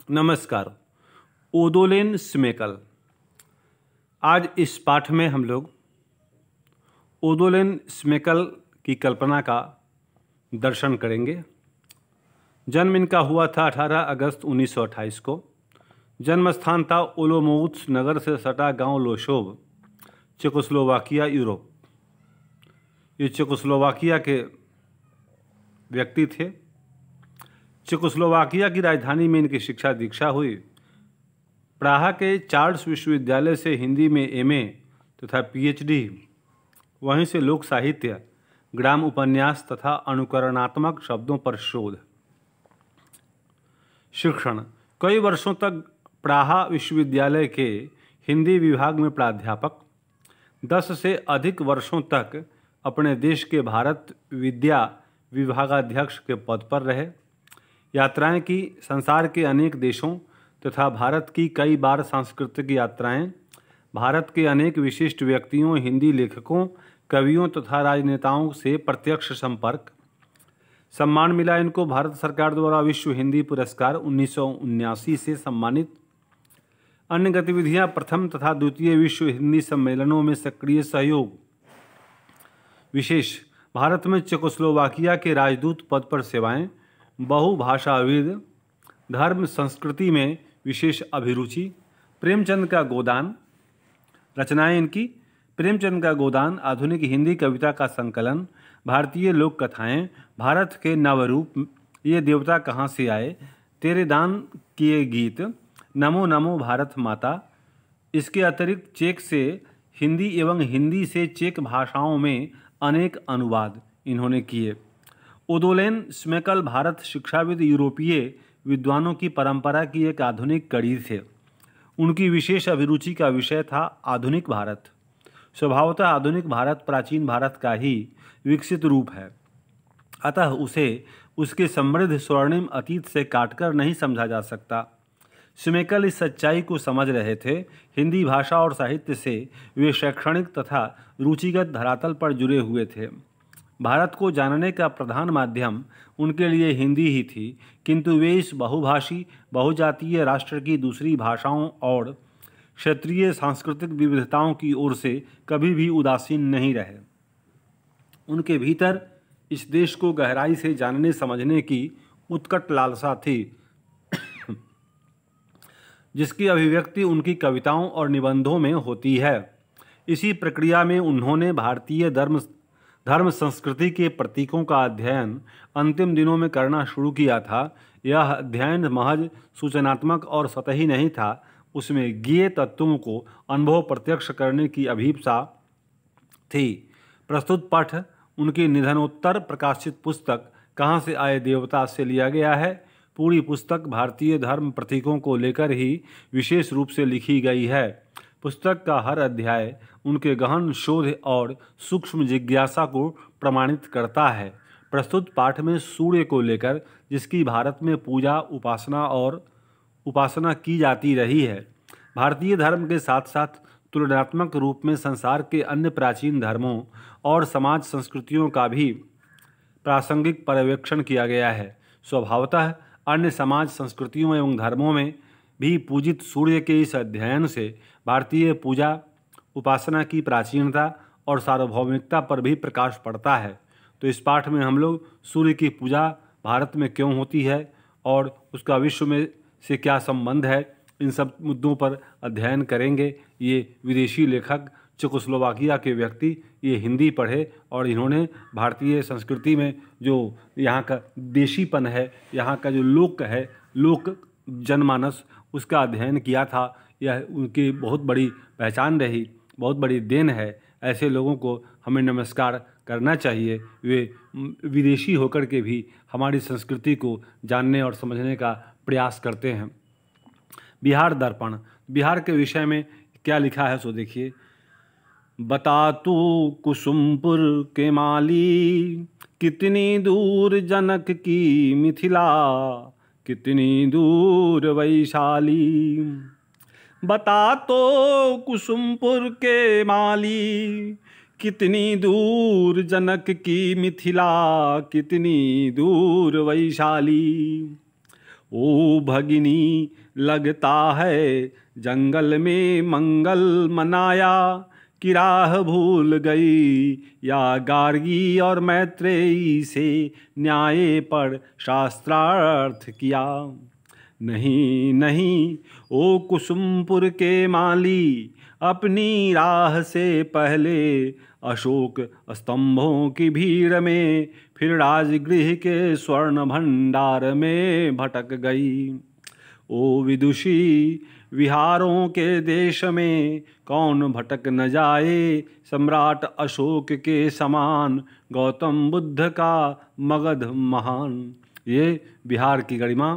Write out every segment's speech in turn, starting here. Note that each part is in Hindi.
नमस्कार। ओदोलेन स्मेकल। आज इस पाठ में हम लोग ओदोलेन स्मेकल की कल्पना का दर्शन करेंगे। जन्म इनका हुआ था 18 अगस्त 1928 को। जन्म स्थान था ओलोमोउत्स नगर से सटा गांव लोशोव, चेकोस्लोवाकिया, यूरोप। ये चेकोस्लोवाकिया के व्यक्ति थे। चेकोस्लोवाकिया की राजधानी में इनकी शिक्षा दीक्षा हुई। प्राहा के चार्ल्स विश्वविद्यालय से हिंदी में एमए तथा पीएचडी, वहीं से लोक साहित्य, ग्राम उपन्यास तथा अनुकरणात्मक शब्दों पर शोध। शिक्षण: कई वर्षों तक प्राहा विश्वविद्यालय के हिंदी विभाग में प्राध्यापक, 10 से अधिक वर्षों तक अपने देश के भारत विद्या विभागाध्यक्ष के पद पर रहे। यात्राएं की, संसार के अनेक देशों तथा भारत की कई बार सांस्कृतिक यात्राएं, भारत के अनेक विशिष्ट व्यक्तियों, हिंदी लेखकों, कवियों तथा राजनेताओं से प्रत्यक्ष संपर्क। सम्मान मिला इनको भारत सरकार द्वारा विश्व हिंदी पुरस्कार 1979 से सम्मानित। अन्य गतिविधियां: प्रथम तथा द्वितीय विश्व हिंदी सम्मेलनों में सक्रिय सहयोग। विशेष: भारत में चेकोस्लोवाकिया के राजदूत पद पर सेवाएं। बहुभाषाविद, धर्म संस्कृति में विशेष अभिरुचि। प्रेमचंद का गोदान। रचनाएं इनकी: प्रेमचंद का गोदान आधुनिक हिंदी कविता का संकलन, भारतीय लोक कथाएं, भारत के नवरूप, ये देवता कहाँ से आए, तेरे दान किए गीत, नमो नमो भारत माता। इसके अतिरिक्त चेक से हिंदी एवं हिंदी से चेक भाषाओं में अनेक अनुवाद इन्होंने किए। ओदोलेन स्मेकल भारत शिक्षाविद यूरोपीय विद्वानों की परंपरा की एक आधुनिक कड़ी थे। उनकी विशेष अभिरुचि का विषय था आधुनिक भारत। स्वभावतः आधुनिक भारत प्राचीन भारत का ही विकसित रूप है, अतः उसे उसके समृद्ध स्वर्णिम अतीत से काटकर नहीं समझा जा सकता। स्मेकल इस सच्चाई को समझ रहे थे। हिंदी भाषा और साहित्य से वे शैक्षणिक तथा रुचिगत धरातल पर जुड़े हुए थे। भारत को जानने का प्रधान माध्यम उनके लिए हिंदी ही थी, किंतु वे इस बहुभाषी बहुजातीय राष्ट्र की दूसरी भाषाओं और क्षेत्रीय सांस्कृतिक विविधताओं की ओर से कभी भी उदासीन नहीं रहे। उनके भीतर इस देश को गहराई से जानने समझने की उत्कट लालसा थी, जिसकी अभिव्यक्ति उनकी कविताओं और निबंधों में होती है। इसी प्रक्रिया में उन्होंने भारतीय धर्म संस्कृति के प्रतीकों का अध्ययन अंतिम दिनों में करना शुरू किया था। यह अध्ययन महज सूचनात्मक और सतही नहीं था, उसमें ज्ञेय तत्वों को अनुभव प्रत्यक्ष करने की अभिप्सा थी। प्रस्तुत पाठ उनकी निधनोत्तर प्रकाशित पुस्तक कहाँ से आए देवता से लिया गया है। पूरी पुस्तक भारतीय धर्म प्रतीकों को लेकर ही विशेष रूप से लिखी गई है। पुस्तक का हर अध्याय उनके गहन शोध और सूक्ष्म जिज्ञासा को प्रमाणित करता है। प्रस्तुत पाठ में सूर्य को लेकर, जिसकी भारत में पूजा उपासना की जाती रही है, भारतीय धर्म के साथ साथ तुलनात्मक रूप में संसार के अन्य प्राचीन धर्मों और समाज संस्कृतियों का भी प्रासंगिक पर्यवेक्षण किया गया है। स्वभावतः अन्य समाज संस्कृतियों एवं धर्मों में भी पूजित सूर्य के इस अध्ययन से भारतीय पूजा उपासना की प्राचीनता और सार्वभौमिकता पर भी प्रकाश पड़ता है। तो इस पाठ में हम लोग सूर्य की पूजा भारत में क्यों होती है और उसका विश्व में से क्या संबंध है, इन सब मुद्दों पर अध्ययन करेंगे। ये विदेशी लेखक, चेकोस्लोवाकिया के व्यक्ति, ये हिंदी पढ़े और इन्होंने भारतीय संस्कृति में जो यहाँ का देशीपन है, यहाँ का जो लोक जनमानस, उसका अध्ययन किया था। यह उनकी बहुत बड़ी पहचान रही, बहुत बड़ी देन है। ऐसे लोगों को हमें नमस्कार करना चाहिए। वे विदेशी होकर के भी हमारी संस्कृति को जानने और समझने का प्रयास करते हैं। बिहार दर्पण। बिहार के विषय में क्या लिखा है सो देखिए। बता तू कुसुमपुर के माली, कितनी दूर जनक की मिथिला, कितनी दूर वैशाली। बता तो कुसुमपुर के माली, कितनी दूर जनक की मिथिला, कितनी दूर वैशाली। ओ भगिनी लगता है जंगल में मंगल मनाया, कि राह भूल गई या गार्गी और मैत्रेयी से न्याय पर शास्त्रार्थ किया। नहीं नहीं ओ कुसुमपुर के माली, अपनी राह से पहले अशोक स्तंभों की भीड़ में फिर राजगृह के स्वर्ण भंडार में भटक गई। ओ विदुषी विहारों के देश में कौन भटक न जाए, सम्राट अशोक के समान गौतम बुद्ध का मगध महान। ये बिहार की गरिमा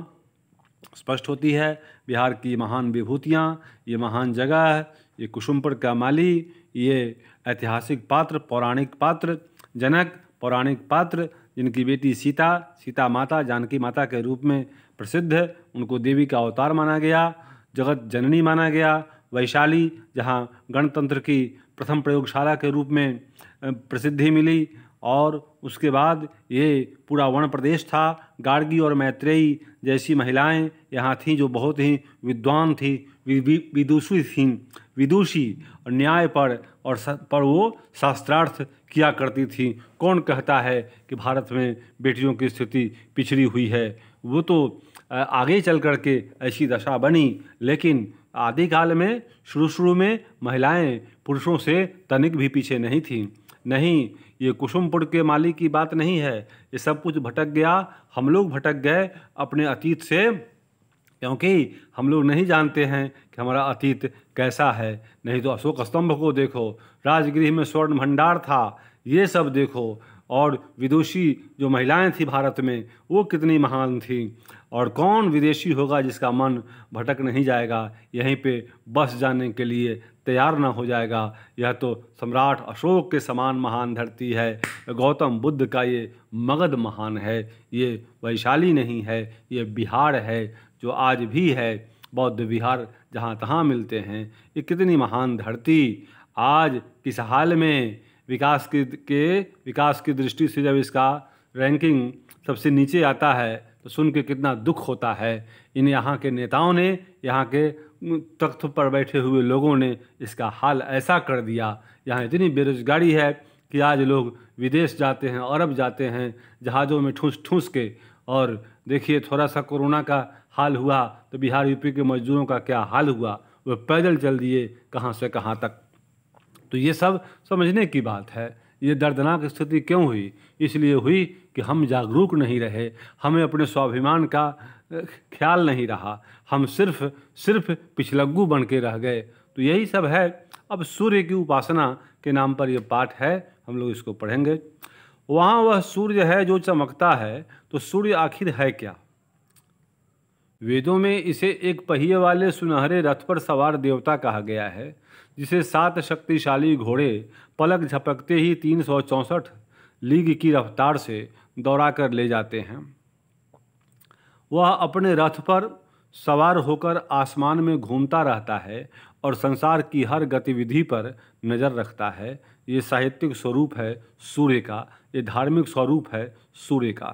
स्पष्ट होती है, बिहार की महान विभूतियाँ, ये महान जगह, ये कुसुमपुर का माली, ये ऐतिहासिक पात्र, पौराणिक पात्र, जनक पौराणिक पात्र, जिनकी बेटी सीता माता, जानकी माता के रूप में प्रसिद्ध है, उनको देवी का अवतार माना गया, जगत जननी माना गया। वैशाली, जहाँ गणतंत्र की प्रथम प्रयोगशाला के रूप में प्रसिद्धि मिली, और उसके बाद ये पूरा वन प्रदेश था। गार्गी और मैत्रेयी जैसी महिलाएं यहाँ थीं जो बहुत ही विद्वान थी, विदुषी और न्याय पर वो शास्त्रार्थ किया करती थी। कौन कहता है कि भारत में बेटियों की स्थिति पिछड़ी हुई है? वो तो आगे चल कर के ऐसी दशा बनी, लेकिन आदिकाल में शुरू में महिलाएं पुरुषों से तनिक भी पीछे नहीं थीं। नहीं, ये कुसुमपुर के माली की बात नहीं है, ये सब कुछ भटक गया, हम लोग भटक गए अपने अतीत से, क्योंकि हम लोग नहीं जानते हैं कि हमारा अतीत कैसा है। नहीं तो अशोक स्तंभ को देखो, राजगृह में स्वर्ण भंडार था, ये सब देखो, और विदुषी जो महिलाएं थी भारत में वो कितनी महान थी। और कौन विदेशी होगा जिसका मन भटक नहीं जाएगा, यहीं पे बस जाने के लिए तैयार ना हो जाएगा। यह तो सम्राट अशोक के समान महान धरती है, गौतम बुद्ध का ये मगध महान है, ये वैशाली नहीं है, ये बिहार है जो आज भी है। बौद्ध विहार जहाँ तहाँ मिलते हैं। ये कितनी महान धरती आज किस हाल में विकास की दृष्टि से जब इसका रैंकिंग सबसे नीचे आता है तो सुन के कितना दुख होता है। इन यहाँ के नेताओं ने, यहाँ के तख्त पर बैठे हुए लोगों ने इसका हाल ऐसा कर दिया। यहाँ इतनी बेरोजगारी है कि आज लोग विदेश जाते हैं, अरब जाते हैं जहाज़ों में ठूस के। और देखिए थोड़ा सा कोरोना का हाल हुआ तो बिहार यूपी के मजदूरों का क्या हाल हुआ, वो पैदल चल दिए कहाँ से कहाँ तक। तो ये सब समझने की बात है। ये दर्दनाक स्थिति क्यों हुई? इसलिए हुई कि हम जागरूक नहीं रहे, हमें अपने स्वाभिमान का ख्याल नहीं रहा, हम सिर्फ पिछलग्गू बन के रह गए। तो यही सब है। अब सूर्य की उपासना के नाम पर यह पाठ है, हम लोग इसको पढ़ेंगे। वहाँ वह सूर्य है जो चमकता है, तो सूर्य आखिर है क्या? वेदों में इसे एक पहिए वाले सुनहरे रथ पर सवार देवता कहा गया है, जिसे 7 शक्तिशाली घोड़े पलक झपकते ही 364 लीग की रफ्तार से दौड़ा कर ले जाते हैं। वह अपने रथ पर सवार होकर आसमान में घूमता रहता है और संसार की हर गतिविधि पर नज़र रखता है। ये साहित्यिक स्वरूप है सूर्य का, ये धार्मिक स्वरूप है सूर्य का।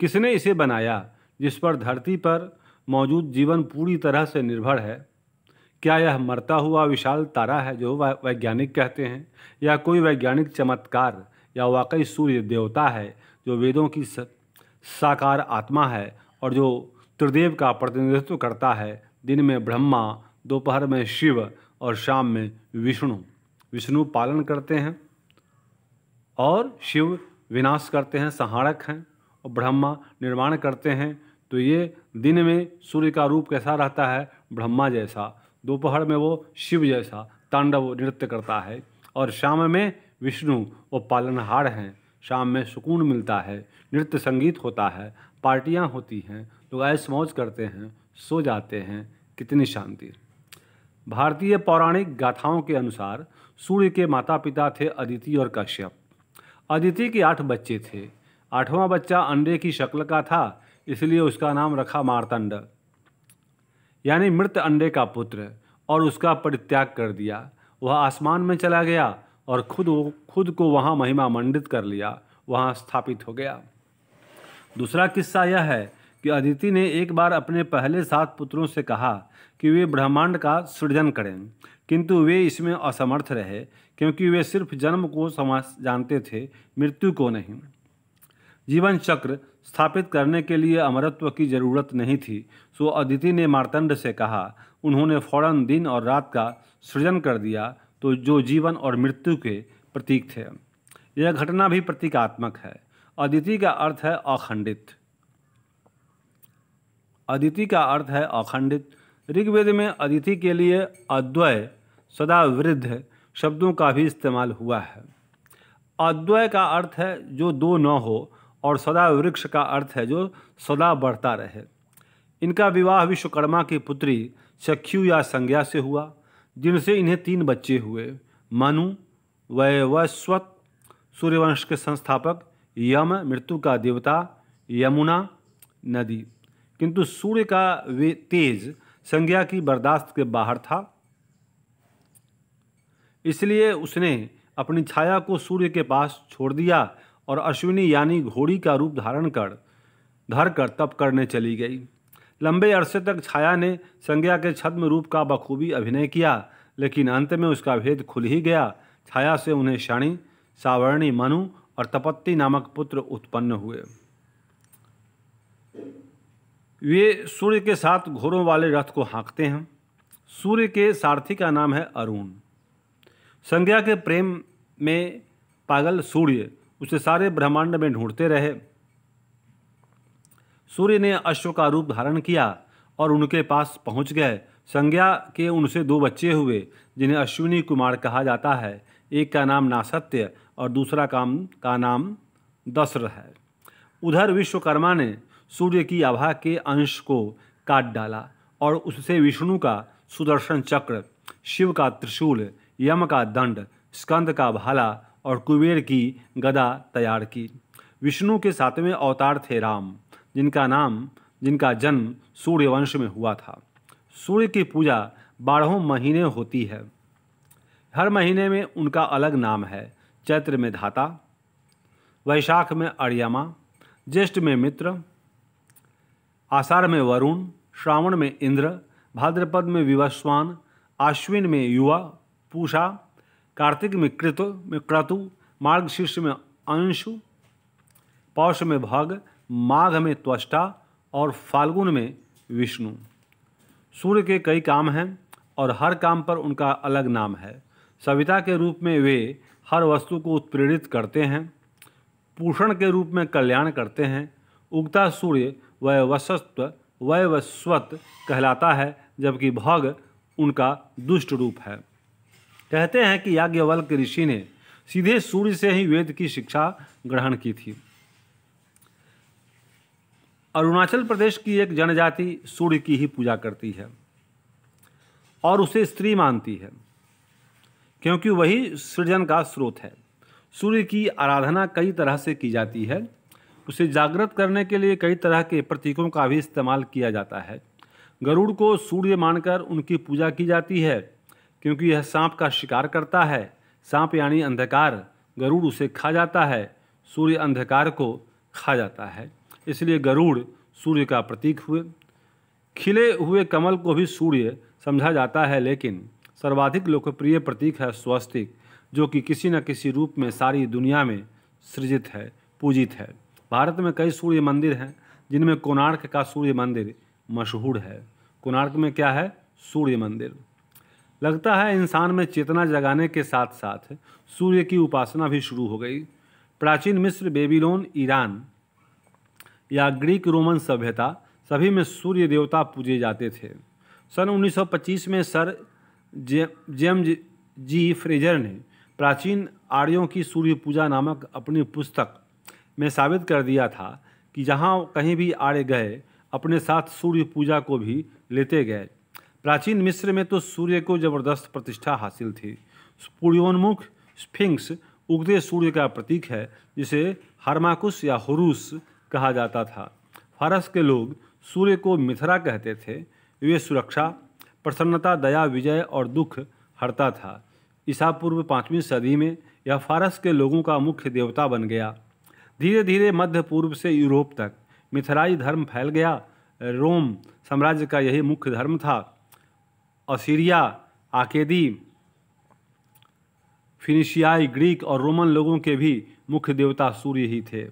किसने इसे बनाया जिस पर धरती पर मौजूद जीवन पूरी तरह से निर्भर है? क्या यह मरता हुआ विशाल तारा है जो वैज्ञानिक कहते हैं, या कोई वैज्ञानिक चमत्कार, या वाकई सूर्य देवता है जो वेदों की साकार आत्मा है और जो त्रिदेव का प्रतिनिधित्व करता है? दिन में ब्रह्मा, दोपहर में शिव और शाम में विष्णु पालन करते हैं, और शिव विनाश करते हैं, संहारक हैं, और ब्रह्मा निर्माण करते हैं। तो ये दिन में सूर्य का रूप कैसा रहता है? ब्रह्मा जैसा। दोपहर में वो शिव जैसा तांडव नृत्य करता है, और शाम में विष्णु वो पालनहार हैं। शाम में सुकून मिलता है, नृत्य संगीत होता है, पार्टियां होती हैं, लोग ऐश मौज करते हैं, सो जाते हैं, कितनी शांति। भारतीय पौराणिक गाथाओं के अनुसार सूर्य के माता पिता थे अदिति और कश्यप। अदिति के 8 बच्चे थे। 8वां बच्चा अंडे की शक्ल का था, इसलिए उसका नाम रखा मार्तंड, यानी मृत अंडे का पुत्र, और उसका परित्याग कर दिया। वह आसमान में चला गया और खुद को वहाँ महिमा मंडित कर लिया, वहाँ स्थापित हो गया। दूसरा किस्सा यह है कि अदिति ने एक बार अपने पहले 7 पुत्रों से कहा कि वे ब्रह्मांड का सृजन करें, किंतु वे इसमें असमर्थ रहे, क्योंकि वे सिर्फ जन्म को जानते थे, मृत्यु को नहीं। जीवन चक्र स्थापित करने के लिए अमरत्व की जरूरत नहीं थी, सो अदिति ने मार्तंड से कहा। उन्होंने फौरन दिन और रात का सृजन कर दिया, तो जो जीवन और मृत्यु के प्रतीक थे। यह घटना भी प्रतीकात्मक है। अदिति का अर्थ है अखंडित। अदिति का अर्थ है अखंडित। ऋग्वेद में अदिति के लिए अद्वय, सदा वृद्ध शब्दों का भी इस्तेमाल हुआ है। अद्वय का अर्थ है जो दो न हो, और सदा वृक्ष का अर्थ है जो सदा बढ़ता रहे। इनका विवाह विश्वकर्मा की पुत्री चक्षु या संज्ञा से हुआ, जिनसे इन्हें 3 बच्चे हुए। मनु, वैवस्वत सूर्यवंश के संस्थापक, यम मृत्यु का देवता, यमुना नदी। किंतु सूर्य का वे तेज संज्ञा की बर्दाश्त के बाहर था, इसलिए उसने अपनी छाया को सूर्य के पास छोड़ दिया और अश्विनी यानी घोड़ी का रूप धरकर तप करने चली गई। लंबे अरसे तक छाया ने संज्ञा के छद्म रूप का बखूबी अभिनय किया, लेकिन अंत में उसका भेद खुल ही गया। छाया से उन्हें शनि, सावर्णी, मनु और तपत्ति नामक पुत्र उत्पन्न हुए। वे सूर्य के साथ घोड़ों वाले रथ को हाँकते हैं। सूर्य के सारथी का नाम है अरुण। संज्ञा के प्रेम में पागल सूर्य उसे सारे ब्रह्मांड में ढूंढते रहे। सूर्य ने अश्व का रूप धारण किया और उनके पास पहुंच गए। संज्ञा के उनसे 2 बच्चे हुए, जिन्हें अश्विनी कुमार कहा जाता है। एक का नाम नासत्य और दूसरा का नाम दस्र है। उधर विश्वकर्मा ने सूर्य की आभा के अंश को काट डाला और उससे विष्णु का सुदर्शन चक्र, शिव का त्रिशूल, यम का दंड, स्कंद का भाला और कुबेर की गदा तैयार की। विष्णु के 7वें अवतार थे राम, जिनका जन्म सूर्यवंश में हुआ था। सूर्य की पूजा 12 महीने होती है। हर महीने में उनका अलग नाम है। चैत्र में धाता, वैशाख में अर्यमा, ज्येष्ठ में मित्र, आषाढ़ में वरुण, श्रावण में इंद्र, भाद्रपद में विवस्वान, आश्विन में युवा, पूषा, कार्तिक में क्रतु, मार्गशीर्ष में अंशु, पौष में भग, माघ में त्वष्टा और फाल्गुन में विष्णु। सूर्य के कई काम हैं और हर काम पर उनका अलग नाम है। सविता के रूप में वे हर वस्तु को उत्प्रेरित करते हैं। पूषण के रूप में कल्याण करते हैं। उगता सूर्य वैवस्वत कहलाता है, जबकि भग उनका दुष्ट रूप है। कहते हैं कि याज्ञवल्क्य ऋषि ने सीधे सूर्य से ही वेद की शिक्षा ग्रहण की थी। अरुणाचल प्रदेश की एक जनजाति सूर्य की ही पूजा करती है और उसे स्त्री मानती है, क्योंकि वही सृजन का स्रोत है। सूर्य की आराधना कई तरह से की जाती है। उसे जागृत करने के लिए कई तरह के प्रतीकों का भी इस्तेमाल किया जाता है। गरुड़ को सूर्य मानकर उनकी पूजा की जाती है, क्योंकि यह सांप का शिकार करता है। सांप यानी अंधकार, गरुड़ उसे खा जाता है। सूर्य अंधकार को खा जाता है, इसलिए गरुड़ सूर्य का प्रतीक हुए। खिले हुए कमल को भी सूर्य समझा जाता है, लेकिन सर्वाधिक लोकप्रिय प्रतीक है स्वस्तिक, जो कि किसी न किसी रूप में सारी दुनिया में सृजित है, पूजित है। भारत में कई सूर्य मंदिर हैं, जिनमें कोणार्क का सूर्य मंदिर मशहूर है। कोणार्क में क्या है? सूर्य मंदिर। लगता है इंसान में चेतना जगाने के साथ साथ सूर्य की उपासना भी शुरू हो गई। प्राचीन मिस्र, बेबीलोन, ईरान या ग्रीक रोमन सभ्यता सभी में सूर्य देवता पूजे जाते थे। सन 1925 में सर जेम्स जी फ्रेजर ने प्राचीन आर्यों की सूर्य पूजा नामक अपनी पुस्तक में साबित कर दिया था कि जहाँ कहीं भी आर्य गए, अपने साथ सूर्य पूजा को भी लेते गए। प्राचीन मिस्र में तो सूर्य को जबरदस्त प्रतिष्ठा हासिल थी। पूर्वोन्मुख स्फिंक्स उगते सूर्य का प्रतीक है, जिसे हरमाकुस या हुरूस कहा जाता था। फारस के लोग सूर्य को मिथरा कहते थे। वे सुरक्षा, प्रसन्नता, दया, विजय और दुख हरता था। ईसा पूर्व 5वीं सदी में यह फारस के लोगों का मुख्य देवता बन गया। धीरे धीरे मध्य पूर्व से यूरोप तक मिथराई धर्म फैल गया। रोम साम्राज्य का यही मुख्य धर्म था। असीरिया, आकेदी, फिनिशियाई, ग्रीक और रोमन लोगों के भी मुख्य देवता सूर्य ही थे।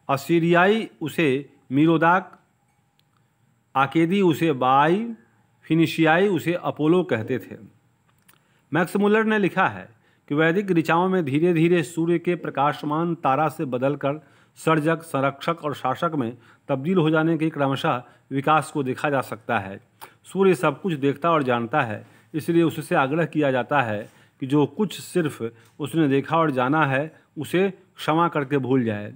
असीरियाई उसे मीरोदाक, आकेदी उसे बाई, फिनिशियाई उसे अपोलो कहते थे। मैक्स मुलर ने लिखा है कि वैदिक ऋचाओं में धीरे धीरे सूर्य के प्रकाशमान तारा से बदलकर सर्जक, संरक्षक और शासक में तब्दील हो जाने के क्रमशः विकास को देखा जा सकता है। सूर्य सब कुछ देखता और जानता है, इसलिए उससे आग्रह किया जाता है कि जो कुछ सिर्फ उसने देखा और जाना है उसे क्षमा करके भूल जाए।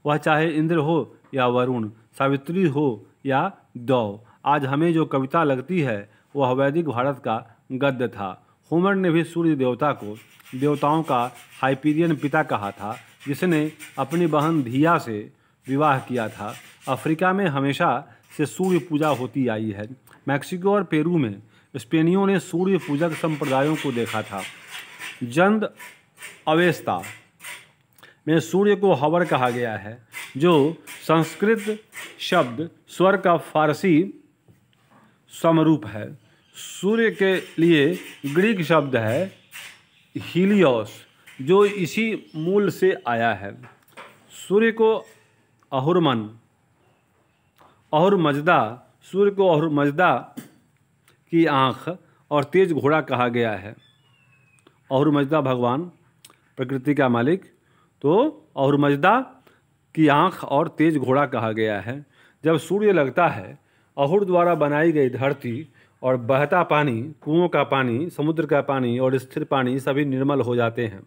वह चाहे इंद्र हो या वरुण, सावित्री हो या दौ। आज हमें जो कविता लगती है वह वैदिक भारत का गद्य था। होमर ने भी सूर्य देवता को देवताओं का हाइपीरियन पिता कहा था, जिसने अपनी बहन धिया से विवाह किया था। अफ्रीका में हमेशा से सूर्य पूजा होती आई है। मैक्सिको और पेरू में स्पेनियों ने सूर्य पूजक संप्रदायों को देखा था। जंद अवेस्ता में सूर्य को हवर कहा गया है, जो संस्कृत शब्द स्वर का फारसी समरूप है। सूर्य के लिए ग्रीक शब्द है हीलियोस, जो इसी मूल से आया है। सूर्य को सूर्य को अहुरमज़दा की आँख और तेज घोड़ा कहा गया है। अहुरमज़दा भगवान प्रकृति का मालिक, तो अहुरमज़दा की आँख और तेज घोड़ा कहा गया है। जब सूर्य लगता है, अहुर द्वारा बनाई गई धरती और बहता पानी, कुओं का पानी, समुद्र का पानी और स्थिर पानी सभी निर्मल हो जाते हैं।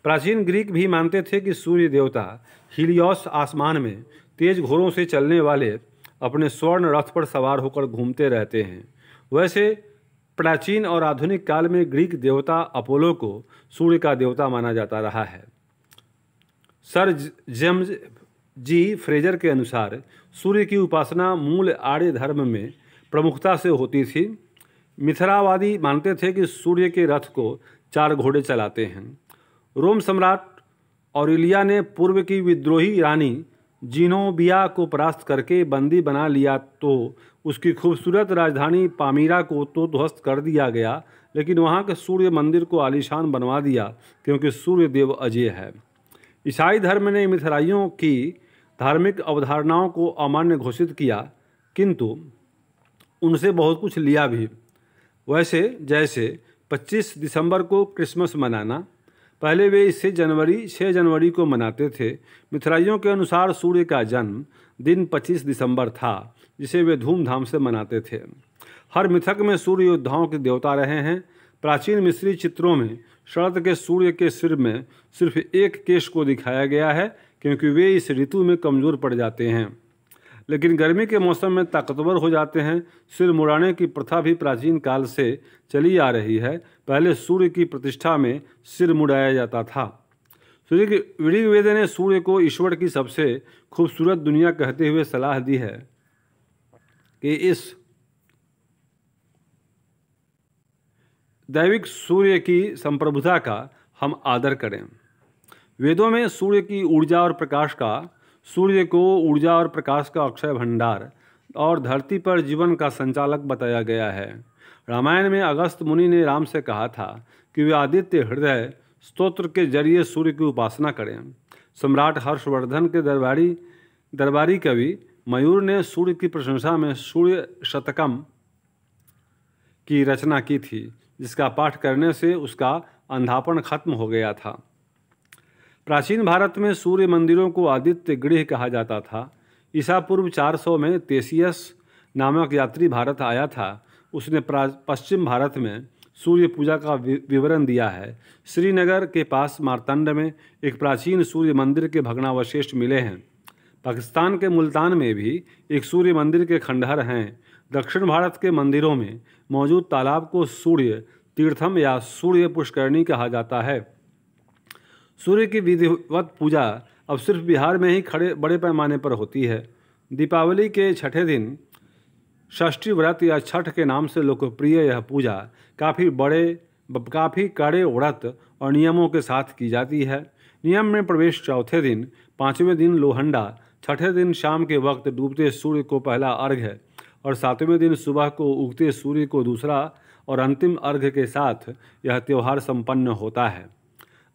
प्राचीन ग्रीक भी मानते थे कि सूर्य देवता हीलियोस आसमान में तेज घोड़ों से चलने वाले अपने स्वर्ण रथ पर सवार होकर घूमते रहते हैं। वैसे प्राचीन और आधुनिक काल में ग्रीक देवता अपोलो को सूर्य का देवता माना जाता रहा है। सर जेम्स जी फ्रेजर के अनुसार सूर्य की उपासना मूल आर्य धर्म में प्रमुखता से होती थी। मिथरावादी मानते थे कि सूर्य के रथ को 4 घोड़े चलाते हैं। रोम सम्राट ऑरेलिया ने पूर्व की विद्रोही रानी जीनोबिया को परास्त करके बंदी बना लिया, तो उसकी खूबसूरत राजधानी पामीरा को तो ध्वस्त कर दिया गया, लेकिन वहाँ के सूर्य मंदिर को आलीशान बनवा दिया, क्योंकि सूर्य देव अजय है। ईसाई धर्म ने मिथराइयों की धार्मिक अवधारणाओं को अमान्य घोषित किया, किंतु उनसे बहुत कुछ लिया भी। वैसे जैसे 25 दिसंबर को क्रिसमस मनाना, पहले वे इसे 6 जनवरी को मनाते थे। मिथराइयों के अनुसार सूर्य का जन्म दिन 25 दिसंबर था, जिसे वे धूमधाम से मनाते थे। हर मिथक में सूर्य योद्धाओं के देवता रहे हैं। प्राचीन मिस्री चित्रों में शरद के सूर्य के सिर में सिर्फ एक केश को दिखाया गया है, क्योंकि वे इस ऋतु में कमज़ोर पड़ जाते हैं, लेकिन गर्मी के मौसम में ताकतवर हो जाते हैं। सिर मुड़ाने की प्रथा भी प्राचीन काल से चली आ रही है। पहले सूर्य की प्रतिष्ठा में सिर मुड़ाया जाता था। ऋग्वेद ने सूर्य को ईश्वर की सबसे खूबसूरत दुनिया कहते हुए सलाह दी है कि इस दैविक सूर्य की संप्रभुता का हम आदर करें। वेदों में सूर्य की ऊर्जा और प्रकाश का, सूर्य को ऊर्जा और प्रकाश का अक्षय भंडार और धरती पर जीवन का संचालक बताया गया है। रामायण में अगस्त मुनि ने राम से कहा था कि वे आदित्य हृदय स्तोत्र के जरिए सूर्य की उपासना करें। सम्राट हर्षवर्धन के दरबारी कवि मयूर ने सूर्य की प्रशंसा में सूर्य शतकम की रचना की थी, जिसका पाठ करने से उसका अंधापन खत्म हो गया था। प्राचीन भारत में सूर्य मंदिरों को आदित्य गृह कहा जाता था। ईसा पूर्व 400 में तेसियस नामक यात्री भारत आया था। उसने पश्चिम भारत में सूर्य पूजा का विवरण दिया है। श्रीनगर के पास मारतंड में एक प्राचीन सूर्य मंदिर के भग्नावशेष मिले हैं। पाकिस्तान के मुल्तान में भी एक सूर्य मंदिर के खंडहर हैं। दक्षिण भारत के मंदिरों में मौजूद तालाब को सूर्य तीर्थम या सूर्य पुष्करणी कहा जाता है। सूर्य की विधिवत पूजा अब सिर्फ बिहार में ही बड़े पैमाने पर होती है। दीपावली के छठे दिन षष्ठी व्रत या छठ के नाम से लोकप्रिय यह पूजा काफ़ी कड़े व्रत और नियमों के साथ की जाती है। नियम में प्रवेश चौथे दिन 5वें दिन लोहंडा, छठे दिन शाम के वक्त डूबते सूर्य को पहला अर्घ्य और 7वें दिन सुबह को उगते सूर्य को दूसरा और अंतिम अर्घ्य के साथ यह त्यौहार संपन्न होता है।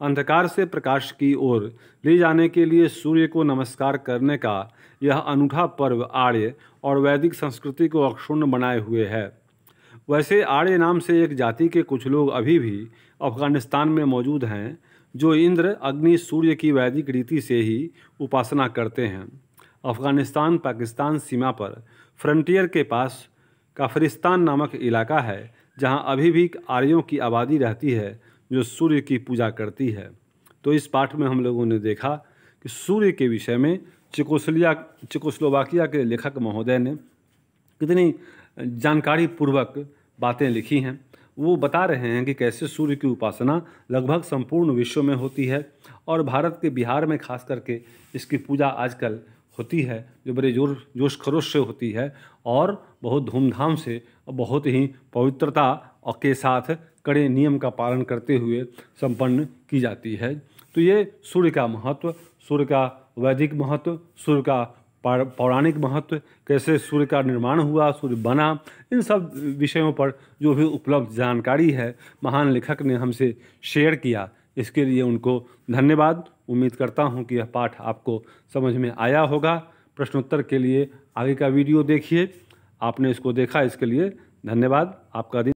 अंधकार से प्रकाश की ओर ले जाने के लिए सूर्य को नमस्कार करने का यह अनूठा पर्व आर्य और वैदिक संस्कृति को अक्षुण्ण बनाए हुए है। वैसे आर्य नाम से एक जाति के कुछ लोग अभी भी अफगानिस्तान में मौजूद हैं जो इंद्र, अग्नि, सूर्य की वैदिक रीति से ही उपासना करते हैं। अफगानिस्तान पाकिस्तान सीमा पर फ्रंटियर के पास काफरिस्तान नामक इलाका है जहां अभी भी आर्यों की आबादी रहती है जो सूर्य की पूजा करती है। तो इस पाठ में हम लोगों ने देखा कि सूर्य के विषय में चेकोस्लोवाकिया के लेखक महोदय ने कितनी जानकारी पूर्वक बातें लिखी हैं। वो बता रहे हैं कि कैसे सूर्य की उपासना लगभग संपूर्ण विश्व में होती है और भारत के बिहार में खास करके इसकी पूजा आजकल होती है जो बड़े जोश खरोश से होती है और बहुत धूमधाम से और बहुत ही पवित्रता और के साथ कड़े नियम का पालन करते हुए संपन्न की जाती है। तो ये सूर्य का महत्व, सूर्य का वैदिक महत्व, सूर्य का पौराणिक महत्व, कैसे सूर्य का निर्माण हुआ, सूर्य बना, इन सब विषयों पर जो भी उपलब्ध जानकारी है महान लेखक ने हमसे शेयर किया, इसके लिए उनको धन्यवाद। उम्मीद करता हूं कि यह पाठ आपको समझ में आया होगा। प्रश्नोत्तर के लिए आगे का वीडियो देखिए। आपने इसको देखा, इसके लिए धन्यवाद। आपका दिन